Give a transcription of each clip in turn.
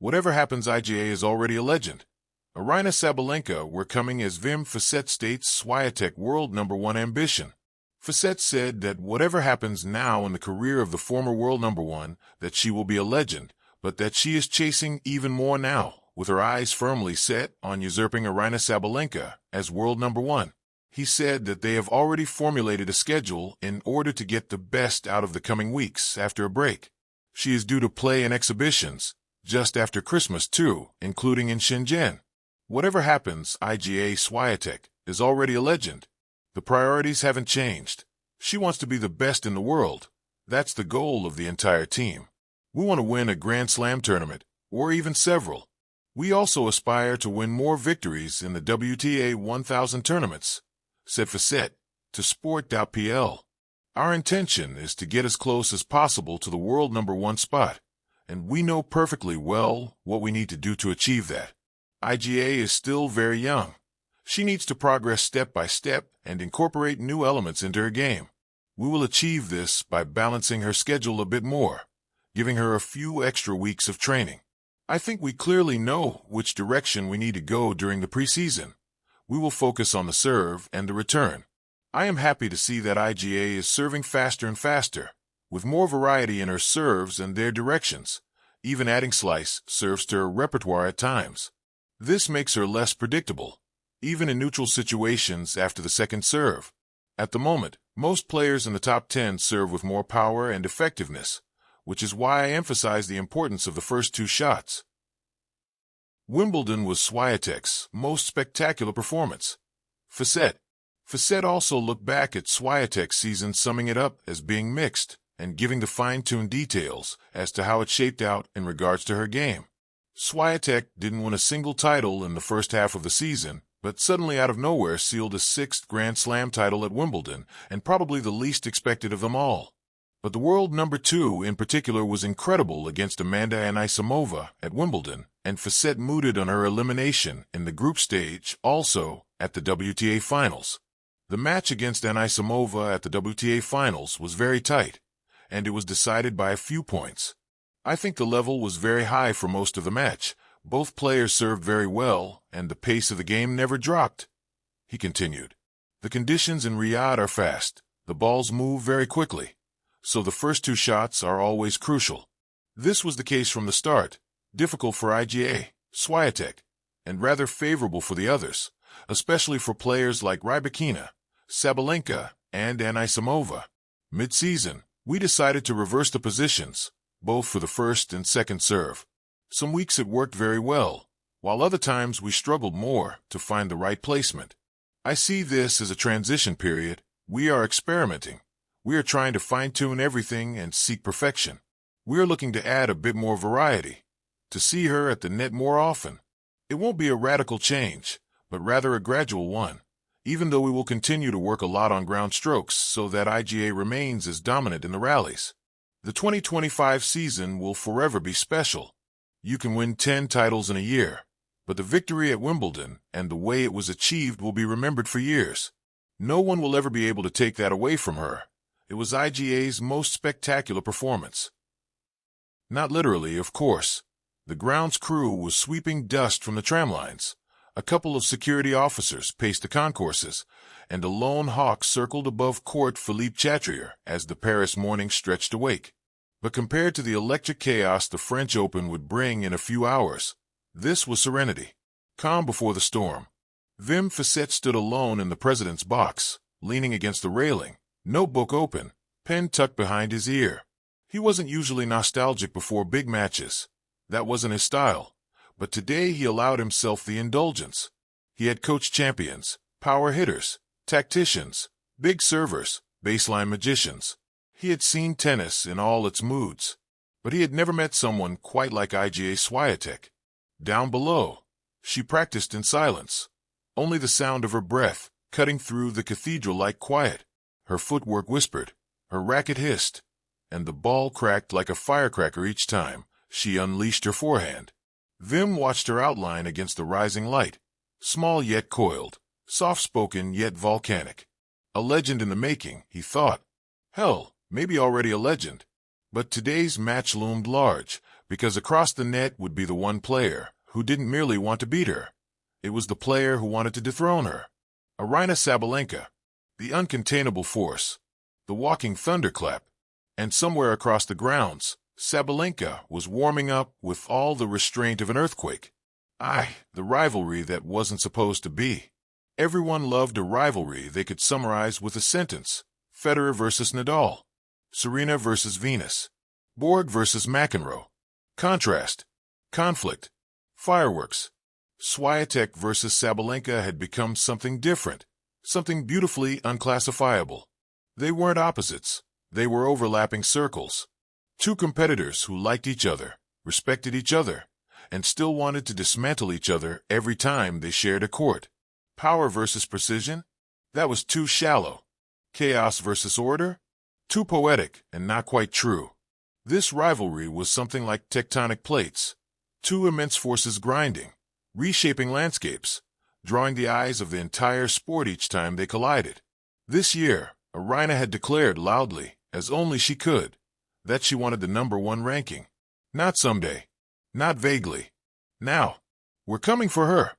Whatever happens, IGA is already a legend. Aryna Sabalenka were coming as Wim Fissette states Swiatek world #1 ambition. Fissette said that whatever happens now in the career of the former world #1, that she will be a legend, but that she is chasing even more now, with her eyes firmly set on usurping Aryna Sabalenka as world #1. He said that they have already formulated a schedule in order to get the best out of the coming weeks after a break. She is due to play in exhibitions just after Christmas too, including in Shenzhen. Whatever happens, Iga Swiatek is already a legend. The priorities haven't changed. She wants to be the best in the world. That's the goal of the entire team. We want to win a Grand Slam tournament, or even several. We also aspire to win more victories in the WTA 1000 tournaments, said Fissette to Sport.pl. Our intention is to get as close as possible to the world #1 spot, and we know perfectly well what we need to do to achieve that. IGA is still very young. She needs to progress step by step and incorporate new elements into her game. We will achieve this by balancing her schedule a bit more, giving her a few extra weeks of training. I think we clearly know which direction we need to go during the preseason. We will focus on the serve and the return. I am happy to see that IGA is serving faster and faster, with more variety in her serves and their directions, even adding slice serves to her repertoire at times. This makes her less predictable, even in neutral situations after the second serve. At the moment, most players in the top 10 serve with more power and effectiveness, which is why I emphasize the importance of the first two shots. Wimbledon was Swiatek's most spectacular performance. Fissette also looked back at Swiatek's season, summing it up as being mixed and giving the fine-tuned details as to how it shaped out in regards to her game. Swiatek didn't win a single title in the first half of the season, but suddenly out of nowhere sealed a 6th Grand Slam title at Wimbledon, and probably the least expected of them all. But the world #2 in particular was incredible against Amanda Anisimova at Wimbledon, and Fissette mooted on her elimination in the group stage also at the WTA Finals. The match against Anisimova at the WTA Finals was very tight, and it was decided by a few points. I think the level was very high for most of the match. Both players served very well, and the pace of the game never dropped. He continued, "The conditions in Riyadh are fast. The balls move very quickly, so the first two shots are always crucial. This was the case from the start, difficult for Iga Swiatek, and rather favorable for the others, especially for players like Rybakina, Sabalenka, and Anisimova. Mid-season, we decided to reverse the positions, both for the first and second serve. Some weeks it worked very well, while other times we struggled more to find the right placement. I see this as a transition period. We are experimenting. We are trying to fine-tune everything and seek perfection. We are looking to add a bit more variety, to see her at the net more often. It won't be a radical change, but rather a gradual one, even though we will continue to work a lot on ground strokes so that IGA remains as dominant in the rallies. The 2025 season will forever be special. You can win 10 titles in a year, but the victory at Wimbledon and the way it was achieved will be remembered for years. No one will ever be able to take that away from her. It was IGA's most spectacular performance. Not literally, of course. The grounds crew was sweeping dust from the tramlines. A couple of security officers paced the concourses, and a lone hawk circled above court Philippe Chatrier as the Paris morning stretched awake. But compared to the electric chaos the French Open would bring in a few hours, this was serenity, calm before the storm. Wim Fissette stood alone in the president's box, leaning against the railing, notebook open, pen tucked behind his ear. He wasn't usually nostalgic before big matches. That wasn't his style. But today he allowed himself the indulgence. He had coached champions, power hitters, tacticians, big servers, baseline magicians. He had seen tennis in all its moods, but he had never met someone quite like Iga Swiatek. Down below, she practiced in silence, only the sound of her breath cutting through the cathedral-like quiet. Her footwork whispered, her racket hissed, and the ball cracked like a firecracker each time she unleashed her forehand. Wim watched her outline against the rising light, small yet coiled, soft-spoken yet volcanic. A legend in the making, he thought. Hell, maybe already a legend. But today's match loomed large, Because across the net would be the one player who didn't merely want to beat her. It was the player who wanted to dethrone her. Aryna Sabalenka, the uncontainable force, the walking thunderclap. And somewhere across the grounds, Sabalenka was warming up with all the restraint of an earthquake. The rivalry that wasn't supposed to be. Everyone loved a rivalry they could summarize with a sentence. Federer versus Nadal. Serena versus Venus. Borg versus McEnroe. Contrast. Conflict. Fireworks. Swiatek versus Sabalenka had become something different, something beautifully unclassifiable. They weren't opposites. They were overlapping circles. Two competitors who liked each other, respected each other, and still wanted to dismantle each other every time they shared a court. Power versus precision? That was too shallow. Chaos versus order? Too poetic and not quite true. This rivalry was something like tectonic plates. Two immense forces grinding, reshaping landscapes, drawing the eyes of the entire sport each time they collided. This year, Aryna had declared loudly, as only she could, that she wanted the #1 ranking. Not someday. Not vaguely. Now. We're coming for her,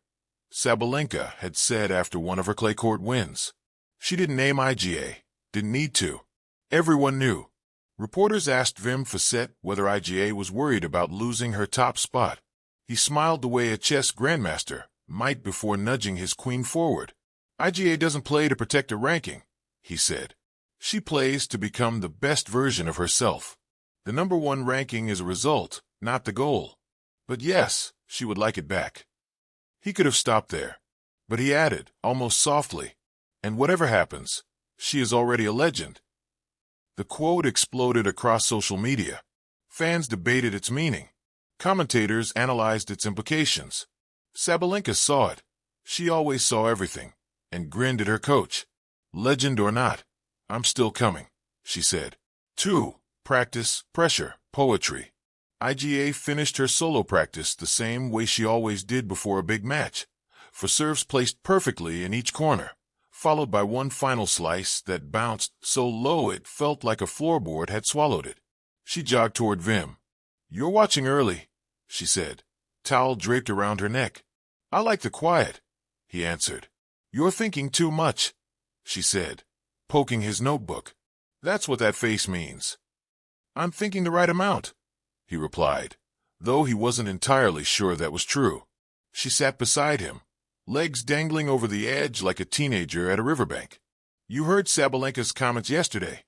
Sabalenka had said after one of her clay court wins. She didn't name Iga, didn't need to. Everyone knew. Reporters asked Wim Fissette whether Iga was worried about losing her top spot. He smiled the way a chess grandmaster might before nudging his queen forward. Iga doesn't play to protect a ranking, he said. She plays to become the best version of herself. The #1 ranking is a result, not the goal. But yes, she would like it back. He could have stopped there. But he added, almost softly, and whatever happens, she is already a legend. The quote exploded across social media. Fans debated its meaning. Commentators analyzed its implications. Sabalenka saw it. She always saw everything, and grinned at her coach. Legend or not, I'm still coming, she said. 2. Practice, pressure, poetry. Iga finished her solo practice the same way she always did before a big match, for serves placed perfectly in each corner, followed by one final slice that bounced so low it felt like a floorboard had swallowed it. She jogged toward Wim. You're watching early, she said, towel draped around her neck. I like the quiet, he answered. You're thinking too much, she said, poking his notebook. That's what that face means. I'm thinking the right amount, he replied, though he wasn't entirely sure that was true. She sat beside him, legs dangling over the edge like a teenager at a riverbank. You heard Sabalenka's comments yesterday,